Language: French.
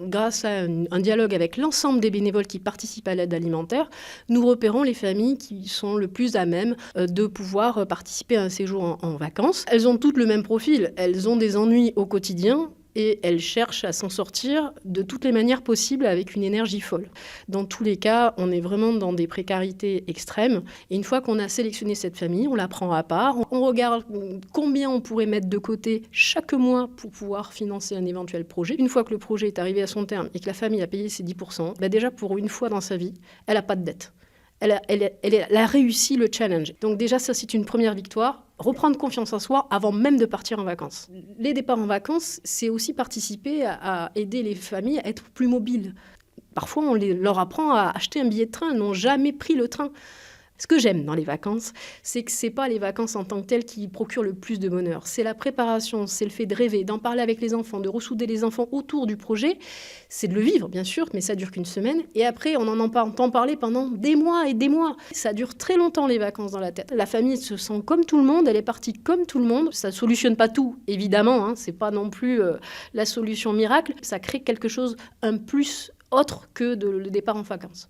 Grâce à un dialogue avec l'ensemble des bénévoles qui participent à l'aide alimentaire, nous repérons les familles qui sont le plus à même de pouvoir participer à un séjour en vacances. Elles ont toutes le même profil, elles ont des ennuis au quotidien et elles cherchent à s'en sortir de toutes les manières possibles avec une énergie folle. Dans tous les cas, on est vraiment dans des précarités extrêmes. Et une fois qu'on a sélectionné cette famille, on la prend à part, on regarde combien on pourrait mettre de côté chaque mois pour pouvoir financer un éventuel projet. Une fois que le projet est arrivé à son terme et que la famille a payé ses 10%, déjà pour une fois dans sa vie, elle n'a pas de dette. Elle a réussi le challenge. Donc déjà, ça, c'est une première victoire. Reprendre confiance en soi avant même de partir en vacances. Les départs en vacances, c'est aussi participer à aider les familles à être plus mobiles. Parfois, on leur apprend à acheter un billet de train. Elles n'ont jamais pris le train. Ce que j'aime dans les vacances, c'est que ce n'est pas les vacances en tant que telles qui procurent le plus de bonheur. C'est la préparation, c'est le fait de rêver, d'en parler avec les enfants, de ressouder les enfants autour du projet. C'est de le vivre, bien sûr, mais ça dure qu'une semaine. Et après, on en entend parler pendant des mois et des mois. Ça dure très longtemps, les vacances dans la tête. La famille se sent comme tout le monde, elle est partie comme tout le monde. Ça ne solutionne pas tout, évidemment. Ce n'est pas non plus la solution miracle. Ça crée quelque chose, un plus autre que le départ en vacances.